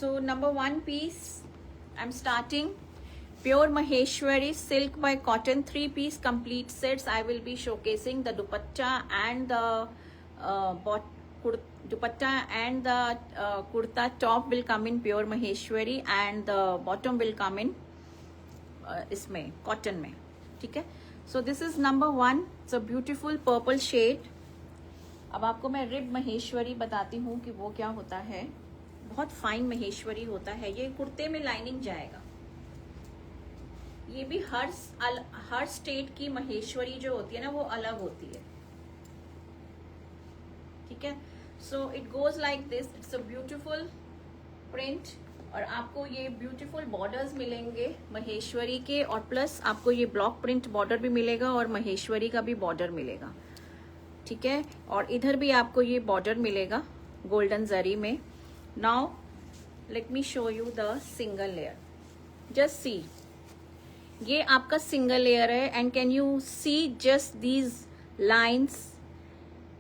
So number one piece, I'm starting Pure Maheshwari Silk by Cotton 3-piece complete sets. I will be showcasing the dupatta and the dupatta and the kurta top will come in Pure Maheshwari and the bottom will come in इसमें cotton में. ठीक है. So this is number one. It's a beautiful purple shade. अब आपको मैं rib Maheshwari बताती हूँ कि वो क्या होता है. बहुत फाइन महेश्वरी होता है. ये कुर्ते में लाइनिंग जाएगा. ये भी हर स्टेट की महेश्वरी जो होती है ना वो अलग होती है. ठीक है. So it goes like this. It's a beautiful print और आपको ये ब्यूटीफुल बॉर्डर्स मिलेंगे महेश्वरी के और प्लस आपको ये ब्लॉक प्रिंट बॉर्डर भी मिलेगा और महेश्वरी का भी बॉर्डर मिलेगा. ठीक है. और इधर भी आपको ये बॉर्डर मिलेगा गोल्डन जरी में. Now let me show you the single layer. Just see, ये आपका सिंगल लेयर है and can you see just these lines.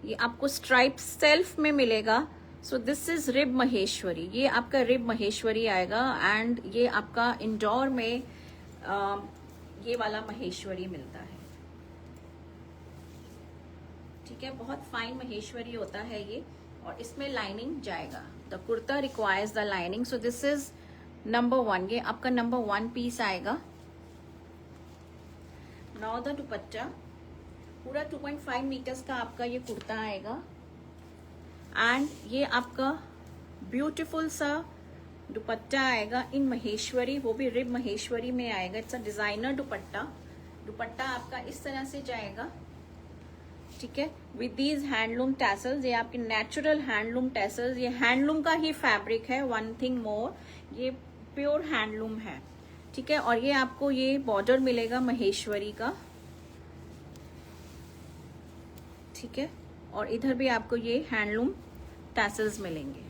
ये आपको स्ट्राइप सेल्फ में मिलेगा. So this is rib Maheshwari. ये आपका रिब महेश्वरी आएगा एंड ये आपका इंडोर में ये वाला महेश्वरी मिलता है. ठीक है. बहुत फाइन महेश्वरी होता है ये और इसमें लाइनिंग जाएगा. The kurta requires the lining. So this is number one. ये आपका नंबर वन पीस आएगा. नाउ द दुपट्टा. पूरा 2.5 मीटर्स का आपका ये कुर्ता आएगा एंड ये आपका ब्यूटीफुल सा दुपट्टा आएगा इन महेश्वरी. वो भी रिब महेश्वरी में आएगा. इट्स अ डिजाइनर दुपट्टा. दुपट्टा आपका इस तरह से जाएगा. ठीक है. With these handloom tassels. ये आपके नेचुरल हैंडलूम टैसल्स. ये हैंडलूम का ही फैब्रिक है. वन थिंग मोर, ये प्योर हैंडलूम है. ठीक है. और ये आपको ये बॉर्डर मिलेगा महेश्वरी का. ठीक है. और इधर भी आपको ये हैंडलूम टैसल्स मिलेंगे.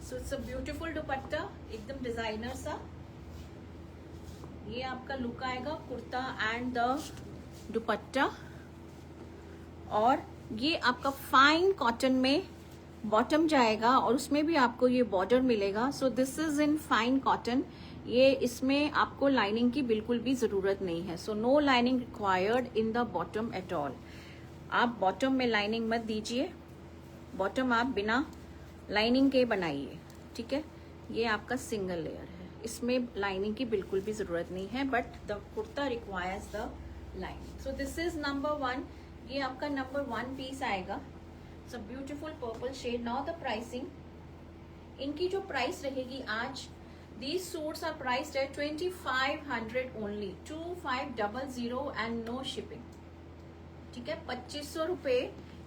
सो इट्स अ ब्यूटीफुल दुपट्टा, एकदम डिजाइनर सा. ये आपका लुक आएगा कुर्ता एंड द दुपट्टा. और ये आपका फाइन कॉटन में बॉटम जाएगा और उसमें भी आपको ये बॉर्डर मिलेगा. So this is in fine cotton. ये इसमें आपको लाइनिंग की बिल्कुल भी जरूरत नहीं है. So no lining required in the bottom at all. आप बॉटम में लाइनिंग मत दीजिए. बॉटम आप बिना लाइनिंग के बनाइए. ठीक है. ये आपका सिंगल लेयर है. इसमें लाइनिंग की बिल्कुल भी जरूरत नहीं है but the kurta requires the lining. So this is number one. ये आपका नंबर वन पीस आएगा. It's a beautiful purple shade. Now the pricing. इनकी जो प्राइस रहेगी आज, these suits are priced at 2500 only. 2500 and no shipping. ठीक है. 2500 रुपये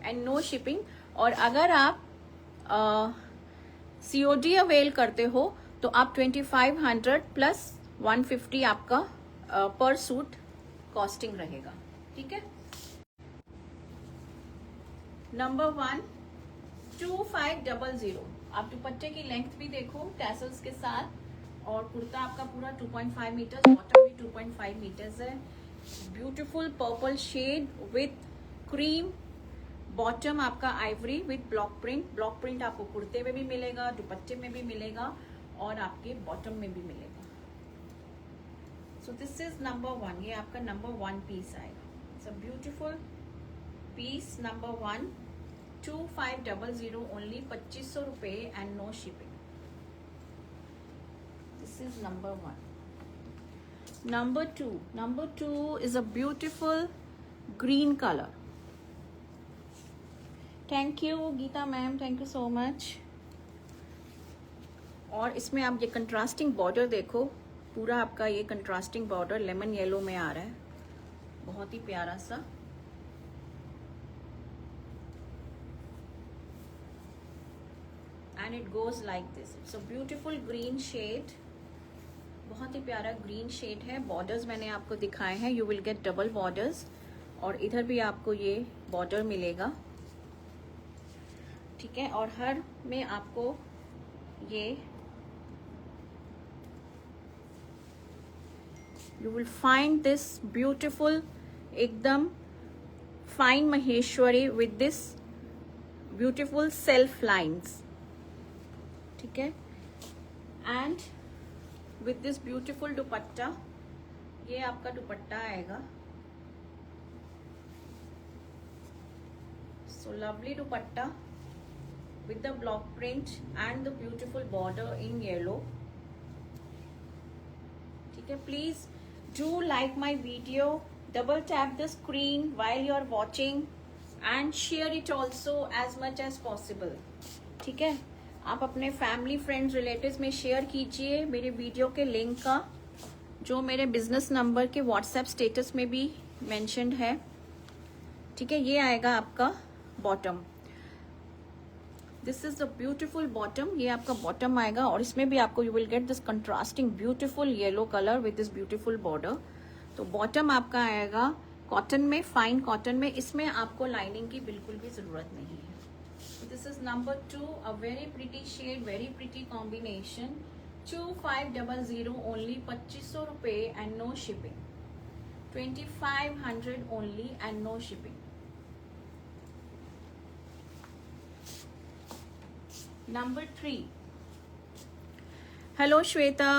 एंड नो शिपिंग. और अगर आप COD अवेल करते हो तो आप 2500 प्लस 150 आपका पर सूट कॉस्टिंग रहेगा. ठीक है. Number one 2500. आप दुपट्टे की लेंथ भी देखो टैसल्स के साथ और कुर्ता आपका पूरा 2.5 मीटर्स, बॉटम भी 2.5 मीटर्स है. Beautiful purple shade with cream. Bottom आपका ivory with block print. Block print आपको कुर्ते में भी मिलेगा, दुपट्टे में भी मिलेगा और आपके बॉटम में भी मिलेगा. So this is number one. ये आपका नंबर वन पीस आएगा. It's a beautiful piece. Number one 2500 only. 2500 रुपये and no shipping. This is number one. Number two is a beautiful green color. Thank you Geeta ma'am, thank you so much. और इसमें आप ये contrasting border देखो. पूरा आपका ये कंट्रास्टिंग बॉर्डर लेमन येलो में आ रहा है. बहुत ही प्यारा सा. And it goes like this. It's a beautiful green shade. बहुत ही प्यारा ग्रीन शेड है. बॉर्डर्स मैंने आपको दिखाए हैं. You will get double borders और इधर भी आपको ये बॉर्डर मिलेगा. ठीक है. और हर में आपको ये you will find this beautiful एकदम fine Maheshwari with this beautiful self lines. ठीक है. And with this beautiful dupatta, ये आपका दुपट्टा आएगा। So lovely dupatta with the block print and the beautiful border in yellow. ठीक है, please do like my video, double tap the screen while you are watching and share it also as much as possible. ठीक है, आप अपने family friends relatives में share कीजिए मेरे video के लिंक का, जो मेरे बिजनेस नंबर के व्हाट्सएप स्टेटस में भी मेंशन्ड है। ठीक है, ये आएगा आपका bottom. This is the beautiful bottom, ये आपका बॉटम आएगा और इसमें भी आपको you will get this contrasting beautiful yellow colour with this beautiful border. तो बॉटम आपका आएगा कॉटन में, फाइन कॉटन में, इसमें आपको लाइनिंग की बिल्कुल भी जरूरत नहीं है। This is number 2, a very pretty shade, very pretty combination. 2500 only, 2500 रुपए and no shipping. 2500 only and no shipping. Number 3, hello Shweta.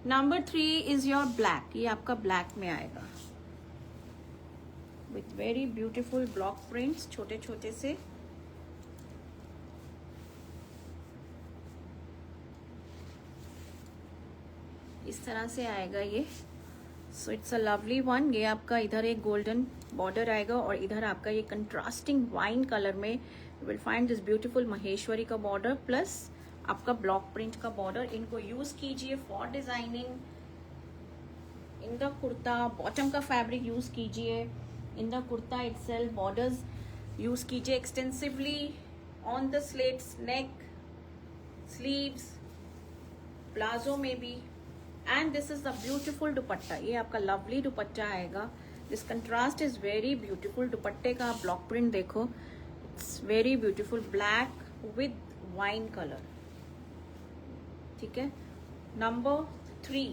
Number 3 is your black, ये आपका ब्लैक में आएगा with very beautiful block prints, छोटे छोटे से। इस तरह से आएगा ये। So it's a lovely one. ये आपका इधर एक गोल्डन बॉर्डर आएगा और इधर आपका ये कंट्रास्टिंग वाइन कलर में you will find this beautiful Maheshwari का बॉर्डर प्लस आपका ब्लॉक प्रिंट का बॉर्डर। इनको यूज कीजिए for designing in the kurta. Bottom का फैब्रिक यूज कीजिए in the kurta itself. Borders use कीजिए extensively on the sleeves, neck, sleeves, palazzo में भी। And this is the beautiful dupatta, ये आपका लवली दुपट्टा आएगा। This contrast is very beautiful. दुपट्टे का ब्लॉक प्रिंट देखो, it's very beautiful, black with wine colour. ठीक है, नंबर 3,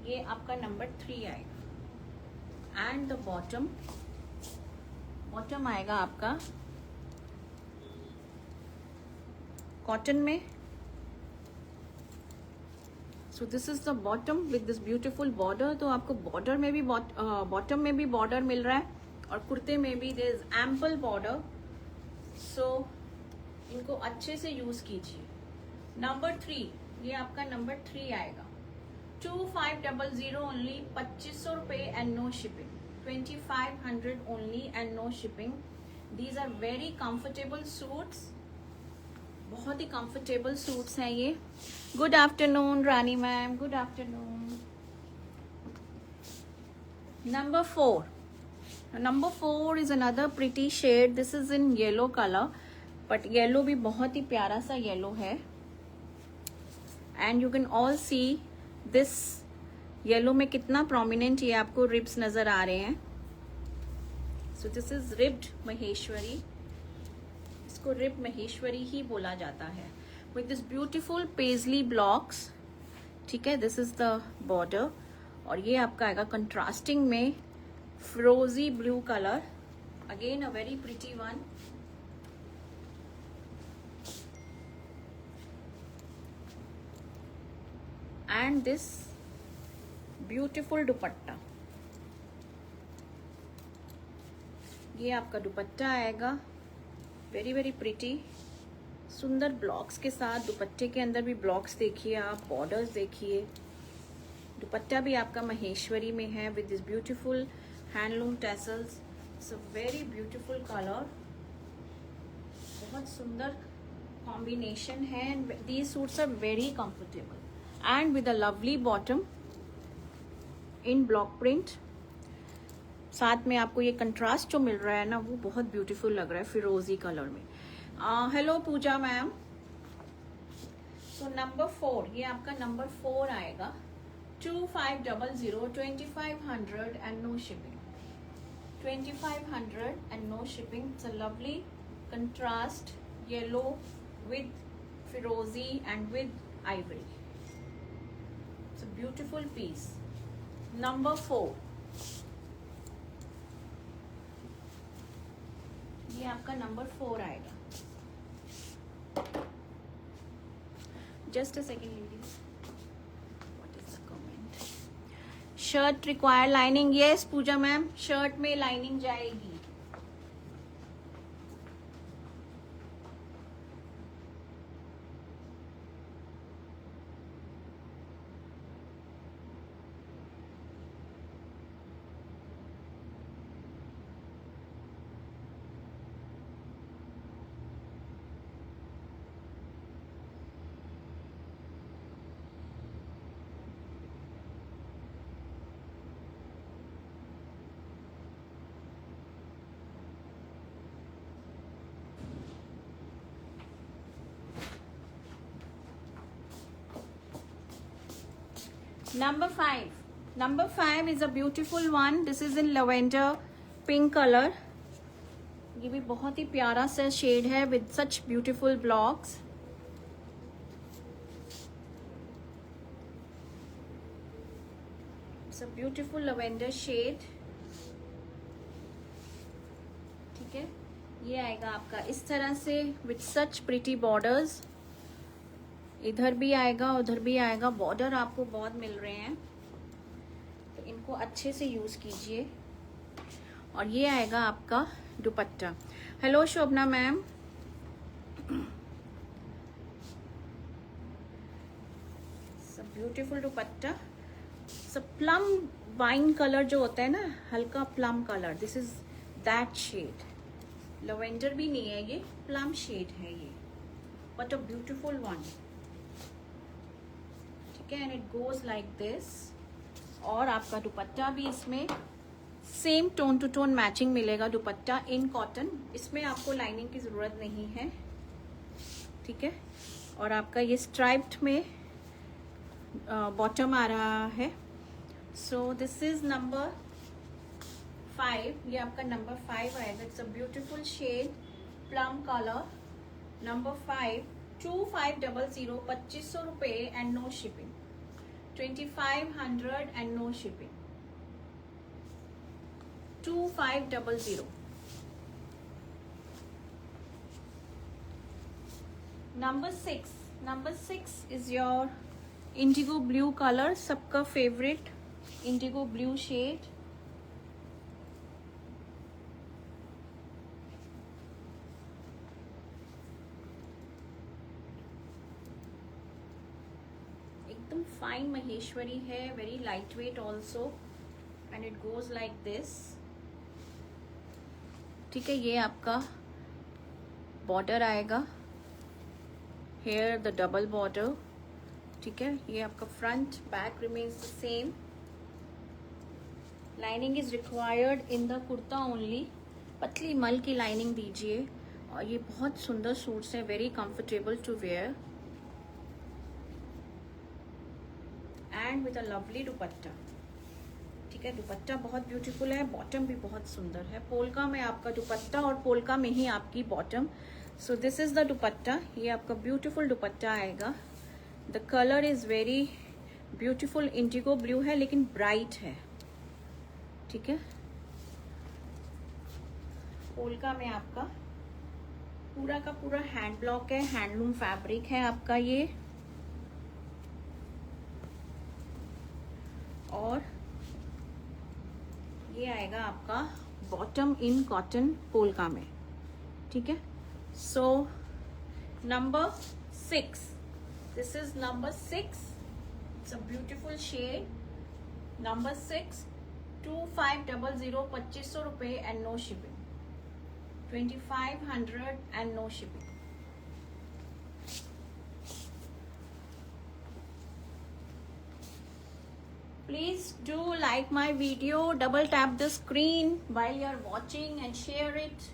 ये आपका नंबर 3 आएगा। एंड द बॉटम, बॉटम आएगा आपका कॉटन में। So this is the bottom with this beautiful border. तो आपको बॉर्डर में भी बॉटम में भी बॉर्डर मिल रहा है और कुर्ते में भी देयर इज एम्पल बॉर्डर। सो इनको अच्छे से यूज कीजिए। नंबर 3, ये आपका नंबर 3 आएगा। 2500 ओनली, 2500 रुपए and no shipping. 2500 only and no shipping. These are very comfortable suits, बहुत ही कंफर्टेबल सूट्स हैं ये। Good afternoon Rani ma'am, good afternoon. Number 4, number 4 is another pretty shade. This is in yellow colour, but yellow भी बहुत ही प्यारा सा yellow है। And you can all see this yellow में कितना प्रोमिनेंट ये आपको रिब्स नजर आ रहे हैं। So this is ribbed Maheshwari, इसको रिब महेश्वरी ही बोला जाता है। With this beautiful paisley blocks. ठीक है, दिस इज द बॉर्डर और ये आपका आएगा कंट्रास्टिंग में फ्रोजी blue colour. Again a very pretty one. And this beautiful dupatta, ये आपका दुपट्टा आएगा वेरी वेरी प्रिटी, सुंदर ब्लॉक्स के साथ। दुपट्टे के अंदर भी ब्लॉक्स देखिए आप, बॉर्डर्स देखिए। दुपट्टा भी आपका महेश्वरी में है with this beautiful handloom tassels. It's a very beautiful colour, बहुत सुंदर कॉम्बिनेशन है। These suits are very comfortable and with a lovely bottom in block print. साथ में आपको ये कंट्रास्ट जो मिल रहा है ना, वो बहुत ब्यूटीफुल लग रहा है फिरोजी कलर में। Hello Pooja ma'am. So number 4, ये आपका नंबर 4 आएगा। 2500, 2500 and no shipping. 2500 and no shipping. It's a lovely contrast yellow with फिरोजी and with ivory. It's a beautiful piece. Number 4, ये आपका नंबर 4 आएगा। Just a second, ladies. What is the comment? Shirt require lining. Yes, Pooja ma'am. Shirt में lining जाएगी. Number 5 is a beautiful one. This is in lavender pink color. ये भी बहुत ही प्यारा सा शेड है with such beautiful blocks. It's a beautiful lavender shade. ठीक है, ये आएगा आपका इस तरह से with such pretty borders. इधर भी आएगा उधर भी आएगा, बॉर्डर आपको बहुत मिल रहे हैं, तो इनको अच्छे से यूज कीजिए. और ये आएगा आपका दुपट्टा. Hello Shobhana ma'am. सब ब्यूटीफुल दुपट्टा. सब प्लम वाइन कलर जो होता है ना, हल्का plum colour, this is that shade. Lavender भी नहीं है, ये प्लम शेड है ये, but a beautiful one. And it goes like this. और आपका दुपट्टा भी इसमें same tone to tone matching मिलेगा. दुपट्टा इन कॉटन, इसमें आपको लाइनिंग की जरूरत नहीं है. ठीक है, और आपका ये स्ट्राइप्ड में बॉटम आ रहा है. So this is number 5. ये आपका नंबर 5 आएगा. It's a beautiful shade plum colour. Number 5 2500, 2500 रुपए and no shipping. 2500 and no shipping. 2500. Number 6 is your indigo blue color. सबका favorite indigo blue shade. एकदम फाइन महेश्वरी है, very light weight also, and it goes like this. ठीक है, ये आपका border आएगा, here the double border. ठीक है, ये आपका front back remains the same. Lining is required in the kurta only. पतली मल की लाइनिंग दीजिए. और ये बहुत सुंदर सूट्स हैं, very comfortable to wear and with a lovely dupatta. ठीक है, दुपट्टा बहुत ब्यूटीफुल है, बॉटम भी बहुत सुंदर है. पोलका में आपका दुपट्टा और पोलका में ही आपकी bottom. So this is the दुपट्टा. ये आपका ब्यूटीफुल दुपट्टा आएगा. The colour is very beautiful, Indigo blue है लेकिन ब्राइट है. ठीक है, पोलका में आपका पूरा का पूरा हैंड ब्लॉक है, हैंडलूम फैब्रिक है आपका ये. और ये आएगा आपका बॉटम इन कॉटन पोलका में. ठीक है, so number 6, this is number 6. It's a beautiful shade. Number 6 2500, 2500 रुपए and no shipping. 2500 and no shipping. Please do like my video, double tap the screen while you are watching and share it.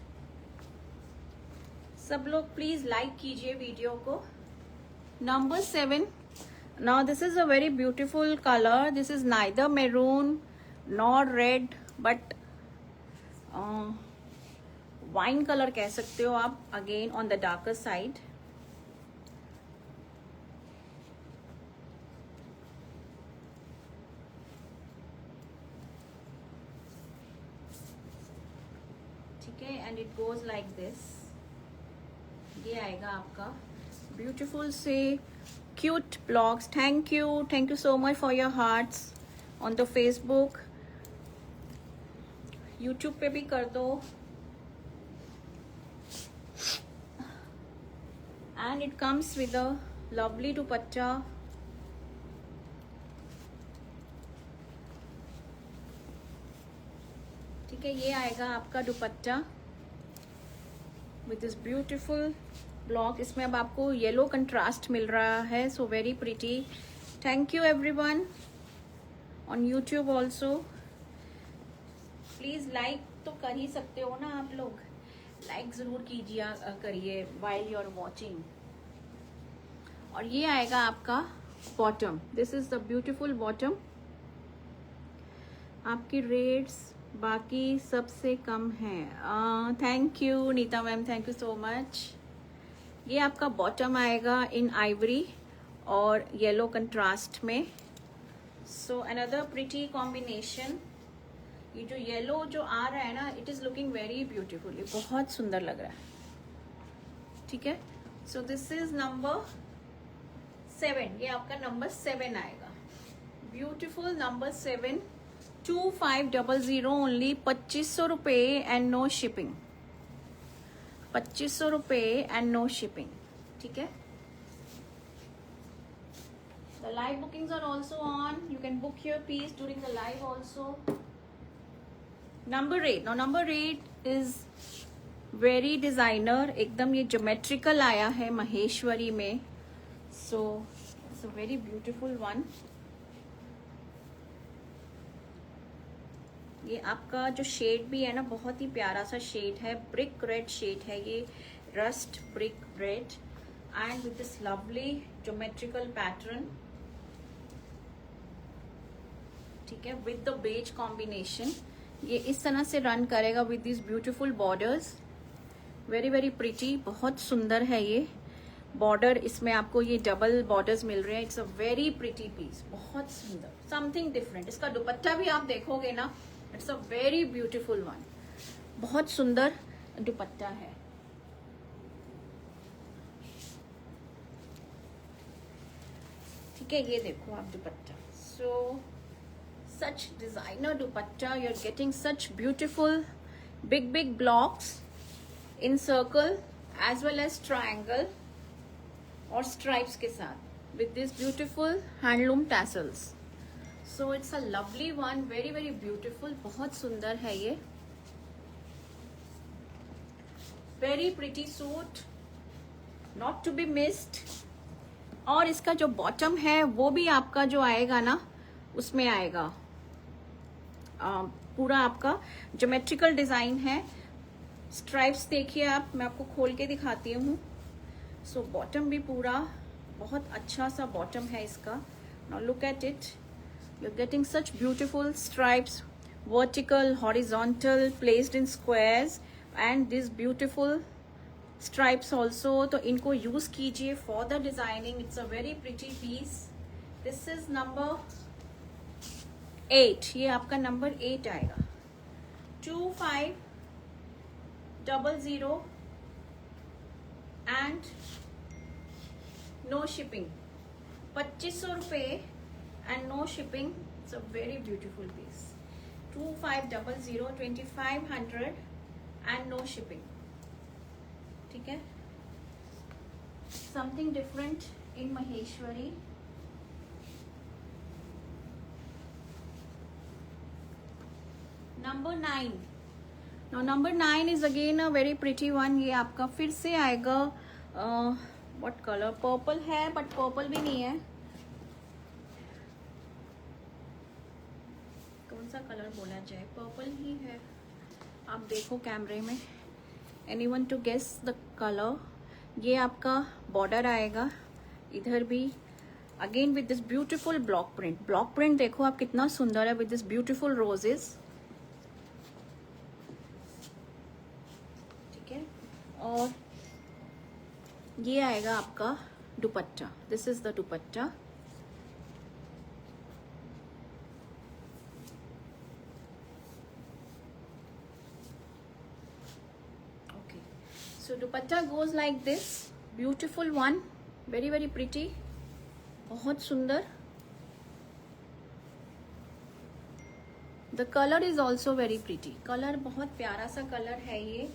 सब लोग please like कीजिए video को. Number 7. Now this is a very beautiful color. This is neither maroon nor red but wine colour कह सकते हो आप, again on the darker side. ठीक है, and it goes like this. ये आएगा आपका ब्यूटीफुल से cute blogs. Thank you so much for your hearts on the Facebook. YouTube पे भी कर दो. And it comes with a lovely dupatta. ठीक है, ये आएगा आपका दुपट्टा विद दिस ब्यूटीफुल ब्लॉक. इसमें अब आपको येलो कंट्रास्ट मिल रहा है. So very pretty. Thank you everyone on YouTube also. Please like तो कर ही सकते हो ना आप लोग. लाइक जरूर कीजिए करिए वाइल यू आर वॉचिंग. और ये आएगा आपका bottom. This is the beautiful bottom. आपकी रेट्स बाकी सबसे कम है. Thank you Neeta ma'am, thank you so much. ये आपका बॉटम आएगा इन आइवरी और येलो कंट्रास्ट में. So another pretty combination. ये जो येलो जो आ रहा है ना, it is looking very beautiful. ये बहुत सुंदर लग रहा है. ठीक है. So this is number 7. ये आपका नंबर 7 आएगा. Beautiful number 7. 2500 ओनली. 2500 रुपये एंड नो शिपिंग. 2500 रुपये एंड नो शिपिंग. ठीक है. The live bookings are also on. You can book your piece during the live also. Number 8. Now number 8 is very designer. एकदम ये geometrical आया है महेश्वरी में. So it's a very beautiful one. ये आपका जो शेड भी है ना, बहुत ही प्यारा सा शेड है. ब्रिक रेड शेड है ये. Rust brick red and with this lovely geometrical pattern. ठीक है. With the beige combination. ये इस तरह से रन करेगा with this beautiful borders. Very very pretty. बहुत सुंदर है ये बॉर्डर. इसमें आपको ये डबल बॉर्डर्स मिल रहे हैं. It's a very pretty piece. बहुत सुंदर. Something different. इसका दुपट्टा भी आप देखोगे ना, it's a very beautiful one. बहुत सुंदर दुपट्टा है. ठीक है. ये देखो आप दुपट्टा. सो such designer dupatta. You're getting such beautiful big blocks in circle as well as triangle और stripes के साथ with this beautiful handloom tassels. So it's a lovely one. very very beautiful. बहुत सुंदर है ये. very pretty suit, not to be missed. और इसका जो बॉटम है वो भी आपका जो आएगा ना, उसमें आएगा पूरा आपका ज्योमेट्रिकल डिजाइन है. स्ट्राइप्स देखिए आप, मैं आपको खोल के दिखाती हूँ. सो बॉटम भी पूरा बहुत अच्छा सा बॉटम है इसका. Now look at it. You are getting such beautiful stripes, vertical, horizontal, placed in squares and this beautiful stripes also. तो इनको यूज कीजिए for the designing. It's a very pretty piece. This is number 8. ये आपका number 8 आएगा. 2500 and no shipping. 2500 रुपये and no shipping. It's a very beautiful piece. 2500 2500 and no shipping. ठीक है. Something different in Maheshwari. Number 9. Now number 9 is again a very pretty one. ये आपका फिर से आएगा. what color? पर्पल है, बट पर्पल भी नहीं है. कौन सा कलर बोला जाए? पर्पल ही है. आप देखो कैमरे में. Anyone to guess the colour? ये आपका बॉर्डर आएगा इधर भी. Again with this beautiful block print. Block print देखो आप कितना सुंदर है विद दिस ब्यूटीफुल रोजेस. और ये आएगा आपका dupatta. This is the dupatta. Okay. So dupatta goes like this. Beautiful one. Very very pretty. बहुत सुंदर। The colour is also very pretty, colour बहुत प्यारा सा कलर है ये।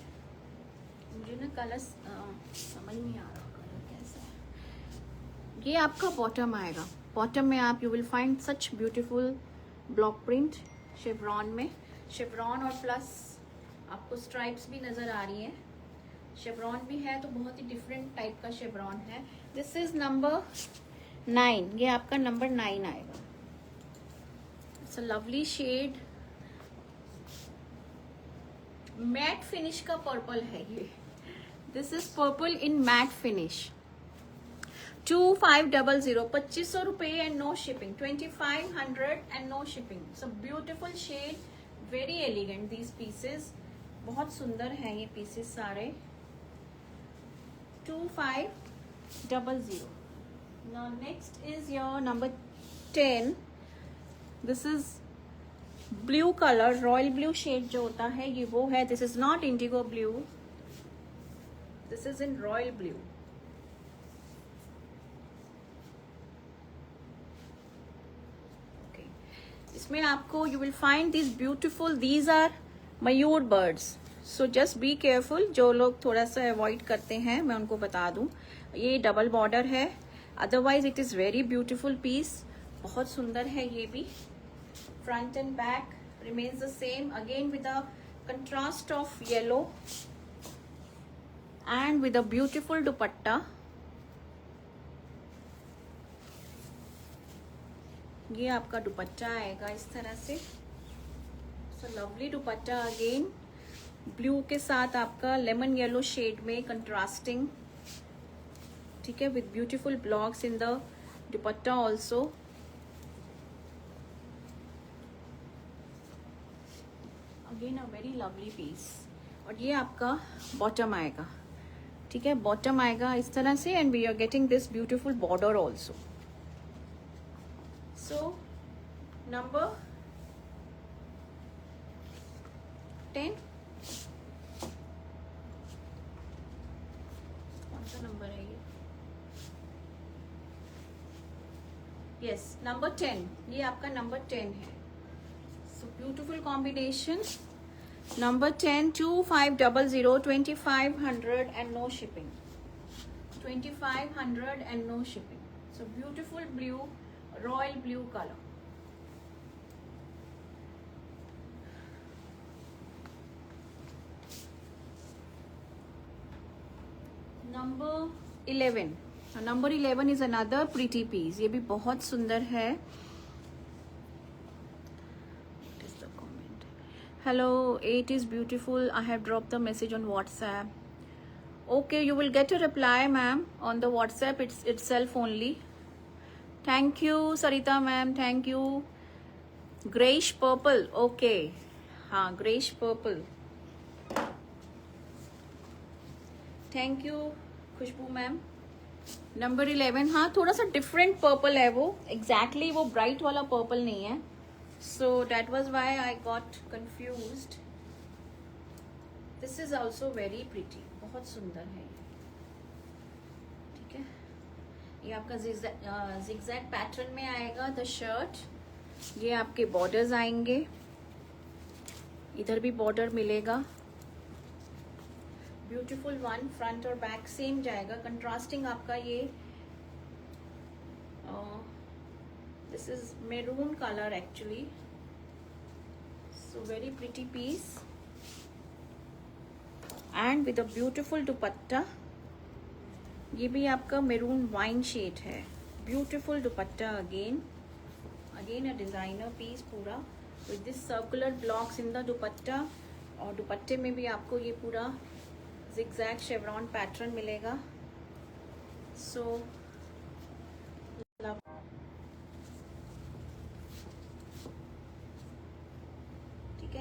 मुझे ना कलर समझ नहीं आ रहा कलर कैसा है। ये आपका बॉटम आएगा, बॉटम में आप you will find such beautiful block print chevron में, शेवरॉन और प्लस आपको स्ट्राइप्स भी नजर आ रही हैं। शेवरॉन भी है तो बहुत ही डिफरेंट टाइप का शेवरॉन है। दिस इज नंबर 9, ये आपका नंबर 9 आएगा। It's a lovely shade, matte finish का पर्पल है ये। This is purple in matte finish. 2500, 2500 रुपए and no shipping. 2500 and no shipping. It's a beautiful shade, very elegant these pieces, बहुत सुंदर है ये पीसेस सारे। 2500। Now next is your number 10. This is blue colour, royal blue shade जो होता है ये वो है। This is not indigo blue, this is in royal blue. Okay, इसमें आपको you will find this beautiful, these are mayur birds, so just be careful. जो लोग थोड़ा सा अवॉइड करते हैं मैं उनको बता दूं, ये डबल बॉर्डर है, otherwise it is very beautiful piece, बहुत सुंदर है ये भी। Front and back remains the same, again with a contrast of yellow and with a beautiful dupatta. ये आपका दुपट्टा आएगा इस तरह से। So lovely dupatta, again blue के साथ आपका लेमन येलो शेड में कंट्रास्टिंग, ठीक है, with beautiful blocks in the dupatta also. Again a very lovely piece. और ये आपका बॉटम आएगा, ठीक है, बॉटम आएगा इस तरह से, and we are getting this beautiful border also. So number 10, कौन सा नंबर है ये? यस, नंबर 10, ये आपका नंबर 10 है। So beautiful combination. Number 10, 2500, 2500 and no shipping. 2500 and no shipping. So beautiful blue, royal blue color. Number 11. Number 11 is another pretty piece. ये भी बहुत सुंदर है। Hello, 8 is beautiful. I have dropped the message on WhatsApp. Okay, you will get a reply, ma'am, on the WhatsApp itself only. Thank you, Sarita ma'am. Thank you. Grayish purple. Okay. हाँ, grayish purple. Thank you, Khushboo ma'am. Number 11, हाँ थोड़ा सा different purple है वो, exactly वो bright वाला purple नहीं है। So that was why I got confused. This is also very pretty, बहुत सुंदर है ये, ठीक है। ये आपका zigzag पैटर्न में आएगा द शर्ट। ये आपके बॉर्डर्स आएंगे, इधर भी बॉर्डर मिलेगा, ब्यूटीफुल वन, फ्रंट और बैक सेम जाएगा, कंट्रास्टिंग आपका ये this is maroon color actually, so very pretty piece and with a beautiful dupatta. ये भी आपका maroon wine shade है, beautiful dupatta, again a designer piece पूरा with this circular blocks in the dupatta, और दुपट्टे में भी आपको ये पूरा zigzag chevron pattern मिलेगा। so love,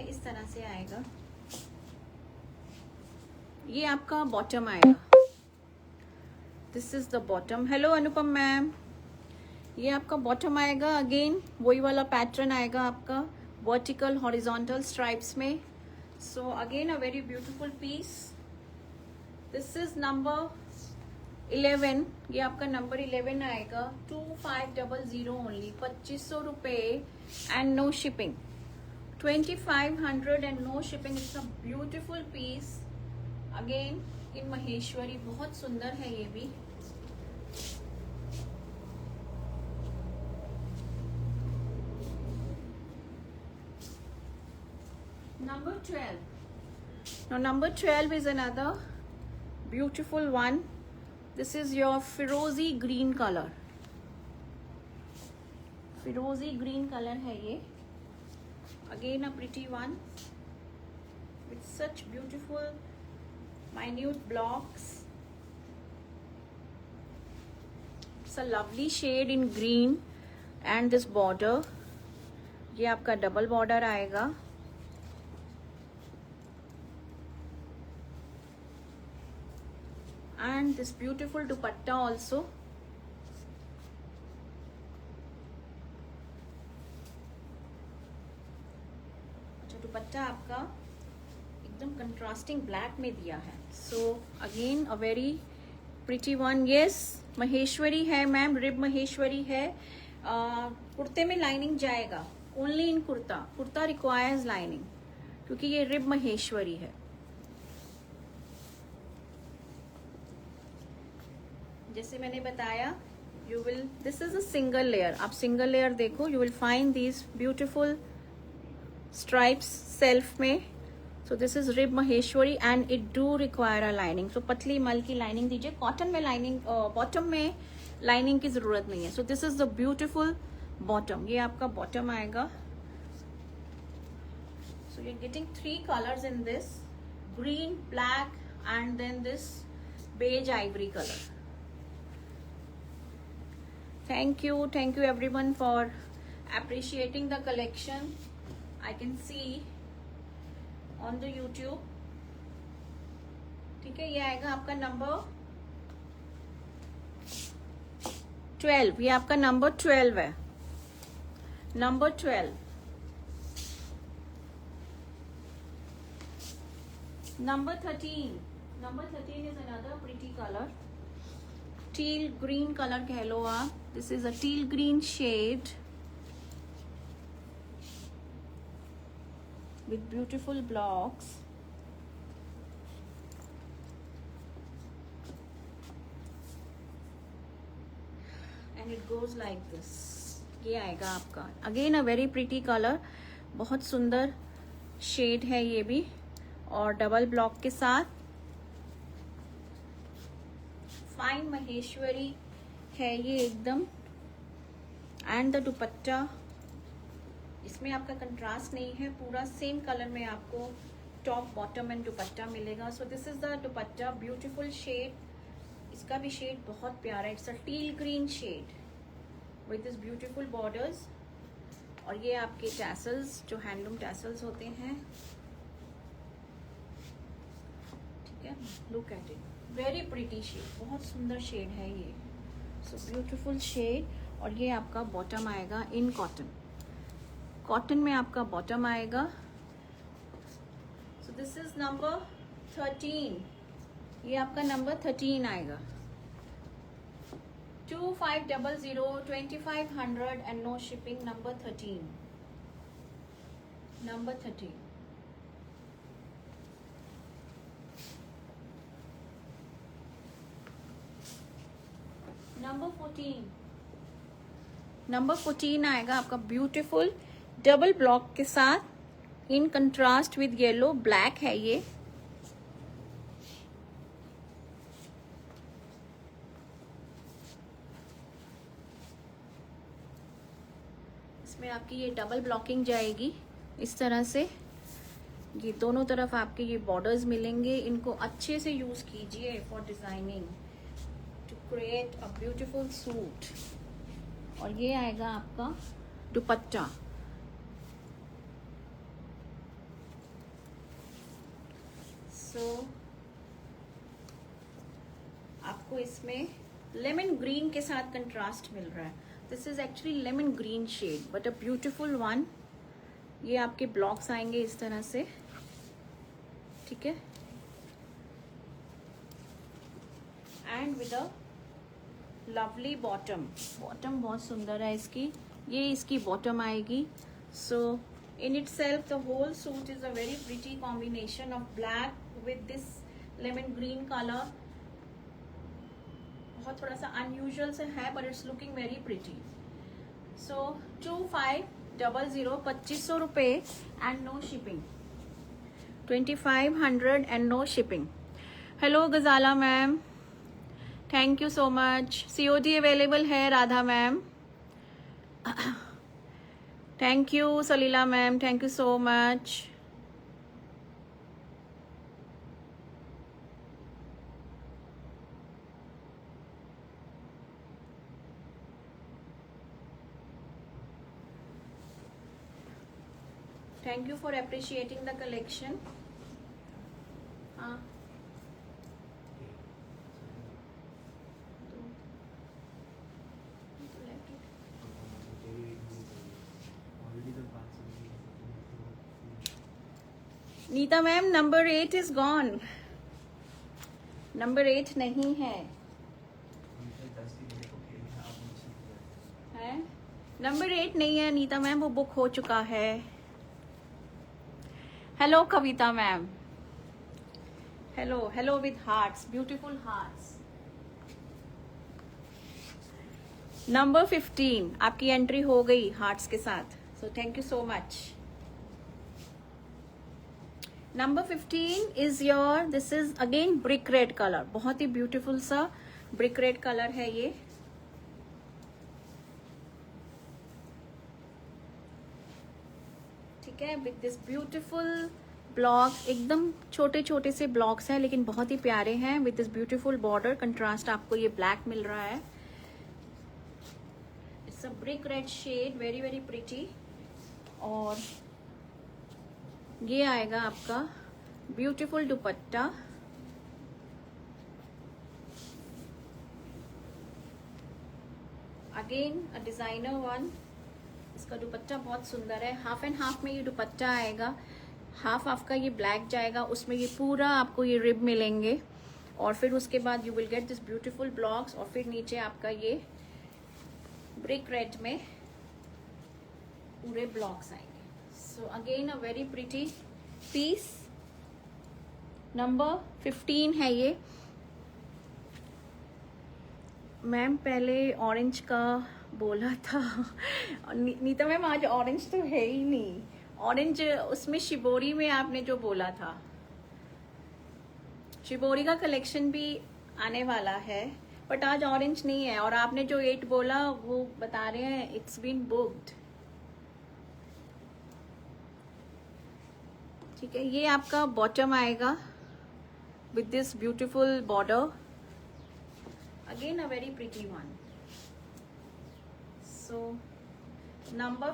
इस तरह से आएगा। ये आपका बॉटम आएगा, this is the bottom. Hello Anupam ma'am, ये आपका बॉटम आएगा, अगेन वही वाला पैटर्न आएगा आपका वर्टिकल हॉरिजॉन्टल स्ट्राइप्स में। So again a very beautiful piece. This is number 11, ये आपका नंबर 11 आएगा, 2500 ओनली, 2500 रुपए and no shipping, 2500 and no shipping. It's a beautiful piece again in Maheshwari, बहुत सुंदर है ये भी। Number 12. Now number 12 is another beautiful one. This is your Firozi green color. Firozi green color है ये. Again a pretty one with such beautiful minute blocks. It's a lovely shade in green and this border. ये आपका double border आएगा। And this beautiful dupatta also. अच्छा, दुपट्टा आपका एकदम contrasting black में दिया है। So again a very pretty one. Yes, Maheshwari है मैम, रिब महेश्वरी है। कुर्ते में लाइनिंग जाएगा, only in kurta. Kurta requires lining क्योंकि ये रिब महेश्वरी है। जैसे मैंने बताया, you will, this is a single layer. आप सिंगल लेयर देखो, you will find these beautiful stripes self में। So this is rib Maheshwari and it do require a lining. So पतली मल की लाइनिंग दीजिए। कॉटन में लाइनिंग, बॉटम में lining की जरूरत नहीं है। So this is the beautiful bottom. ये आपका बॉटम आएगा। So you are getting 3 colours in this, green, black and then this beige ivory colour. Thank you everyone for appreciating the collection. I can see on the YouTube. ठीक है, ये आएगा आपका number 12। ये आपका नंबर 12 है, number 12। Number 13, number 13 is another pretty color. Teal green colour कह लो आप। This is a teal green shade with beautiful blocks. And it goes like this. ये आएगा आपका again a very pretty colour, बहुत सुंदर शेड है ये भी, और डबल ब्लॉक के साथ फाइन महेश्वरी है ये एकदम। एंड द दुपट्टा, इसमें आपका कंट्रास्ट नहीं है, पूरा सेम कलर में आपको टॉप बॉटम एंड दुपट्टा मिलेगा। So this is the dupatta, beautiful shade. इसका भी शेड बहुत प्यारा है। It's a teal green shade with this beautiful borders. और ये आपके टैसल्स, जो हैंडलूम टैसल्स होते हैं, ठीक है। Look at it, very pretty shade, बहुत सुंदर शेड है ये। So beautiful shade. और ये आपका बॉटम आएगा इन कॉटन। कॉटन में आपका बॉटम आएगा। So this is number 13। ये आपका नंबर 13 आएगा। 2500, 2500 and no shipping. Number 13, number 13। Number 14, number 14 आएगा आपका ब्यूटीफुल डबल ब्लॉक के साथ in contrast with yellow, black है ये। इसमें आपकी ये डबल ब्लॉकिंग जाएगी इस तरह से। ये दोनों तरफ आपके ये बॉर्डर्स मिलेंगे। इनको अच्छे से यूज कीजिए for designing to create a beautiful suit. और ये आएगा आपका दुपट्टा। सो आपको इसमें लेमन ग्रीन के साथ कंट्रास्ट मिल रहा है। This is actually lemon green shade but a beautiful one. ये आपके ब्लॉक्स आएंगे इस तरह से, ठीक है, and with a lovely bottom, bottom बहुत सुंदर है इसकी, ये इसकी बॉटम आएगी. So in itself the whole suit is a very pretty combination of black with this lemon green colour. बहुत थोड़ा सा अनयूजुअल से है but it's looking very pretty. So 2500, 2500 रुपये and no shipping. 2500 and no shipping. Hello Ghazala ma'am, thank you so much. COD available है Radha ma'am. Thank you Salila ma'am, thank you so much. Thank you for appreciating the collection. हाँ, Neeta ma'am number 8 is gone. Number 8 नहीं है. Number 8 नहीं है Nita ma'am, वो book हो चुका है. Hello Kavita ma'am, hello hello with hearts, beautiful hearts. Number 15 आपकी एंट्री हो गई हार्ट्स के साथ. So thank you so much. Number 15 is your, this is again brick red colour, बहुत ही ब्यूटीफुल सा ब्रिक रेड कलर है ये. ठीक है, विद दिस ब्यूटीफुल ब्लॉक, एकदम छोटे छोटे से ब्लॉक्स हैं लेकिन बहुत ही प्यारे हैं. With this beautiful border, contrast आपको ये ब्लैक मिल रहा है. It's a brick red shade, very very pretty. और ये आएगा आपका beautiful dupatta. Again a designer one. इसका दुपट्टा बहुत सुंदर है. हाफ एंड हाफ में ये दुपट्टा आएगा. हाफ आपका ये ब्लैक जाएगा, उसमें ये पूरा आपको ये रिब मिलेंगे. और फिर उसके बाद you will get this beautiful blocks. और फिर नीचे आपका ये ब्रिक रेड में पूरे ब्लॉक्स आएंगे. So again a very pretty piece. Number 15 है ये. मैम पहले ऑरेंज का बोला था. नीता मैम आज ऑरेंज तो है ही नहीं. ऑरेंज उसमें शिबोरी में आपने जो बोला था, शिबोरी का कलेक्शन भी आने वाला है बट आज ऑरेंज नहीं है. और आपने जो 8 बोला वो बता रहे हैं इट्स बीन बुक्ड. ठीक है, ये आपका बॉटम आएगा with this beautiful border. Again a very pretty one. So number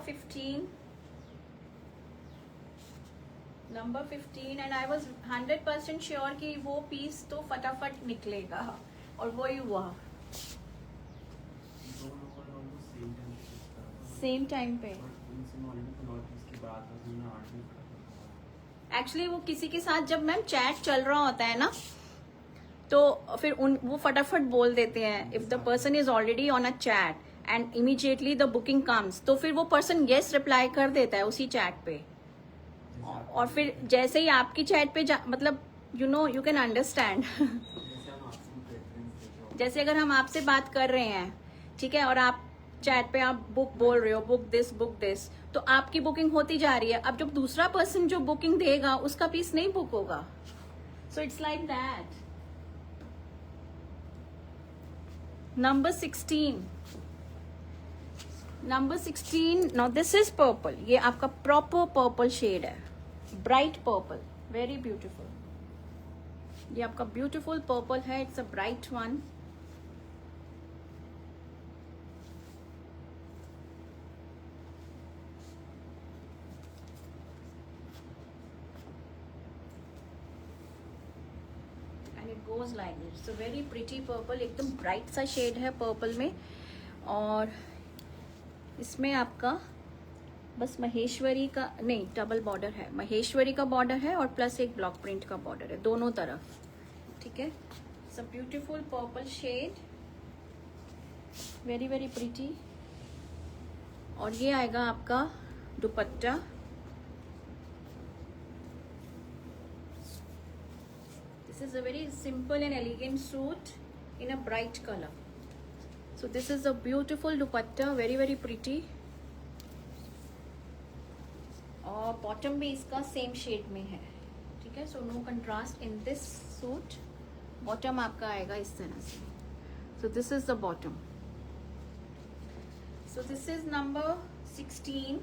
15 and I was 100% sure कि वो पीस तो फटाफट निकलेगा और वो ही हुआ. सेम टाइम पे एक्चुअली वो किसी के साथ जब मैम चैट चल रहा होता है ना तो फिर वो फटाफट बोल देते हैं. If the person is already on a chat and immediately the booking comes तो फिर वो पर्सन येस रिप्लाई कर देता है उसी चैट पे. और फिर जैसे ही आपकी चैट पे मतलब यू कैन अंडरस्टैंड. जैसे अगर हम आपसे बात कर रहे हैं, ठीक है, और आप चैट पे आप बुक बोल रहे हो, बुक दिस, तो आपकी बुकिंग होती जा रही है. अब जब दूसरा पर्सन जो बुकिंग देगा उसका पीस नहीं बुक होगा. So it's like that. Number 16, now this is purple. ये आपका प्रॉपर पर्पल शेड है, ब्राइट पर्पल, वेरी ब्यूटीफुल. ये आपका ब्यूटीफुल पर्पल है. It's a bright one. Goes like this. So very pretty purple, एकदम bright सा shade है purple में. और इसमें आपका बस महेश्वरी का नहीं, डबल बॉर्डर है. महेश्वरी का बॉर्डर है और प्लस एक ब्लॉक प्रिंट का बॉर्डर है दोनों तरफ. ठीक है, it's a beautiful purple shade. Very very pretty. और ये आएगा आपका dupatta. This is a very simple and elegant suit in a bright colour. So this is a beautiful dupatta, very very pretty. और बॉटम भी इसका सेम शेड में है, ठीक है। So no contrast in this suit. Bottom आपका आएगा इस तरह से। So this is the bottom. So this is number 16।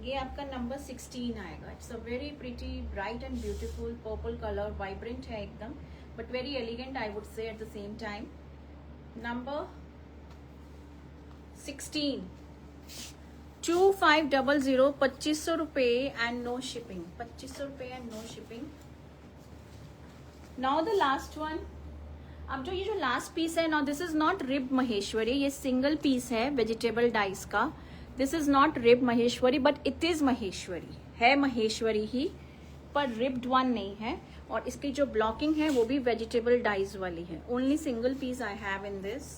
ये आपका नंबर 16 आएगा। It's a very pretty bright and beautiful purple colour, vibrant है एकदम, but very elegant I would say at the same time. Number 16 2500, 2500 रुपये and no shipping. 2500 रुपये and no shipping. Now the last one. अब जो ये जो last piece है, now this is not rib Maheshwari, ये सिंगल पीस है वेजिटेबल डाइस का। This is not rib Maheshwari but it is Maheshwari, है महेश्वरी ही, पर रिब्ड वन नहीं है। और इसकी जो ब्लॉकिंग है वो भी वेजिटेबल डाइस वाली है। Only single piece I have in this.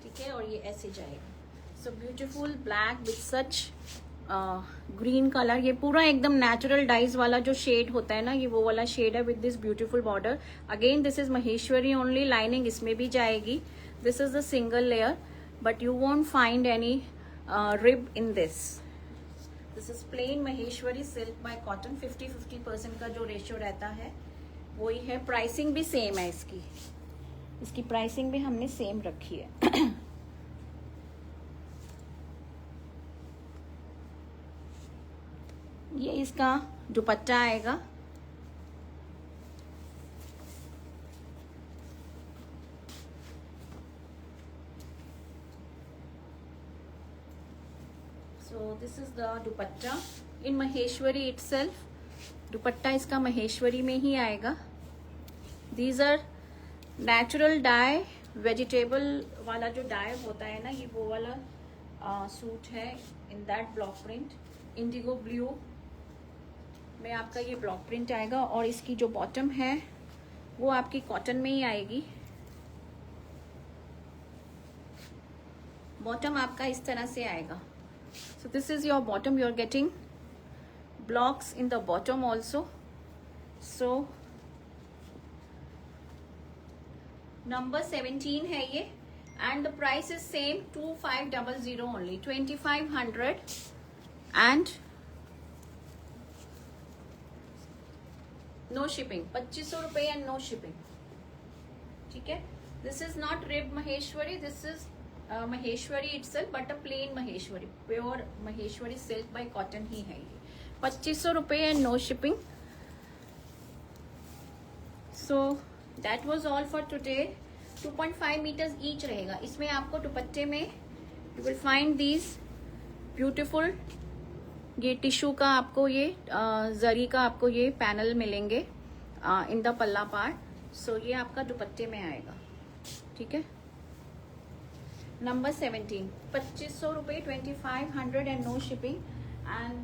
ठीक है, और ये ऐसे जाएगा। So beautiful black with such green colour. ये पूरा एकदम नेचुरल डाइज वाला जो शेड होता है ना, ये वो वाला शेड है with this beautiful border. Again this is Maheshwari only. Lining इसमें भी जाएगी। This is the single layer but you won't find any rib in this. This is plain Maheshwari silk by cotton. 50-50% का जो रेशियो रहता है वही है। प्राइसिंग भी सेम है इसकी। इसकी प्राइसिंग भी हमने सेम रखी है। ये इसका दुपट्टा आएगा। So this is the dupatta in Maheshwari itself. Dupatta इसका महेश्वरी में ही आएगा। These are natural dye, vegetable वाला जो डाई होता है ना, ये वो वाला सूट है in that block print. Indigo blue में आपका ये ब्लॉक प्रिंट आएगा। और इसकी जो बॉटम है वो आपकी कॉटन में ही आएगी। बॉटम आपका इस तरह से आएगा। So this is your bottom. You are getting blocks in the bottom also. So number 17 है ये and the price is same 2500 only. 2500 and no shipping. 2500 रुपये एंड नो शिपिंग। ठीक है। This is not rib Maheshwari, this is Maheshwari itself but a plain Maheshwari, pure Maheshwari silk by cotton ही है ये। 2500 रुपये and no शिपिंग। So that was all for today. 2.5 metres each रहेगा। इसमें आपको दुपट्टे में you will find these beautiful, ये टिश्यू का आपको ये जरी का आपको ये पैनल मिलेंगे इन द पल्ला पार्ट। सो ये आपका दुपट्टे में आएगा। ठीक है। नंबर 17 2500 रुपये, 2500 and no shipping. And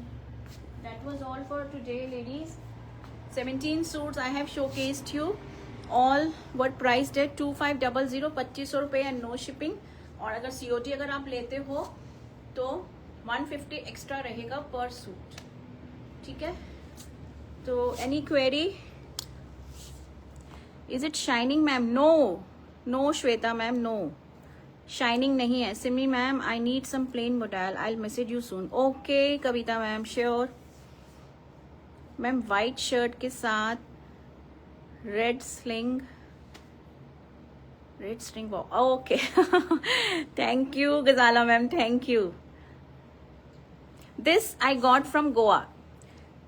that was all for today ladies. 17 suits I have showcased you. All what price that 2500, 2500 रुपये एंड नो शिपिंग। और अगर COD अगर आप लेते हो तो 150 एक्स्ट्रा रहेगा पर सूट। ठीक है। तो any query? Is it shining ma'am? No no Shweta ma'am, no shining नहीं है। Simi ma'am I need some plain modal, I will message you soon. Okay Kavita ma'am, sure ma'am. White shirt के साथ red sling, red string, okay thank you Ghazala ma'am, thank you. This I got from Goa.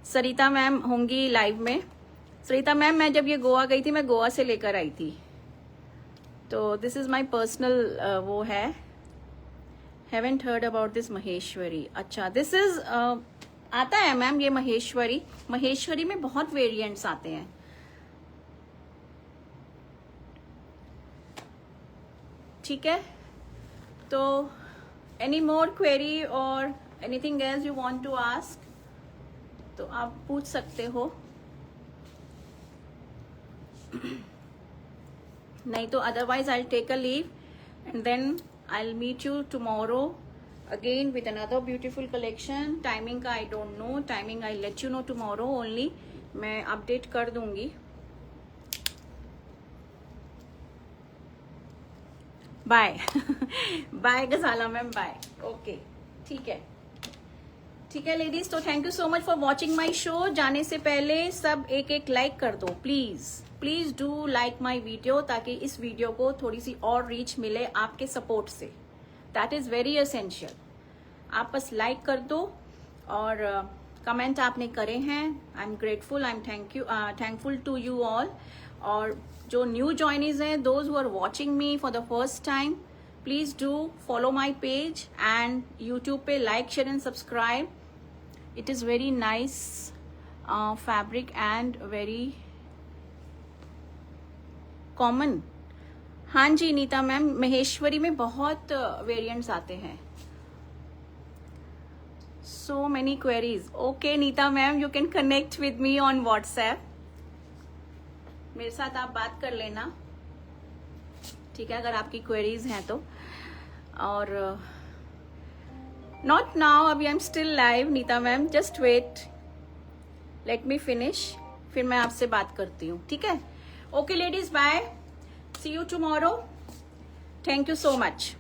Sarita ma'am होंगी live में। Sarita ma'am मैं जब ये गोवा गई थी, मैं गोवा से लेकर आई थी। तो दिस इज माई पर्सनल वो है। Haven't heard about this Maheshwari. अच्छा दिस इज आता है मैम ये महेश्वरी। महेश्वरी में बहुत वेरिएंट्स आते हैं। ठीक है। तो एनी मोर क्वेरी और anything else you want to ask तो आप पूछ सकते हो। नहीं तो otherwise I'll take a leave and then I'll meet you tomorrow again with another beautiful collection. Timing का I don't know. Timing I'll let you know tomorrow only. मैं update कर दूंगी. बाय बाय गजाला मैम, बाय. ओके, ठीक है, ठीक है ladies. तो thank you so much for watching my show. जाने से पहले सब एक एक लाइक कर दो please. Please do like my video, ताकि इस वीडियो को थोड़ी सी और रीच मिले आपके सपोर्ट से. That is very essential. आप बस लाइक कर दो और कमेंट आपने करे हैं. I am grateful, I am thankful to you all. और जो न्यू जॉइनीज हैं, those who are watching me for the first time, please do follow my page and YouTube पे like, share and subscribe. It is very nice fabric and very common. हाँ जी Nita ma'am, Maheshwari में बहुत variants आते हैं. So many queries. Okay Neeta ma'am, you can connect with me on WhatsApp. मेरे साथ आप बात कर लेना, ठीक है, अगर आपकी क्वेरीज हैं तो. और नॉट नाउ, अभी I am still live Neeta ma'am. Just wait, let me finish, फिर मैं आपसे बात करती हूँ, ठीक है. Okay ladies, bye. See you tomorrow. Thank you so much.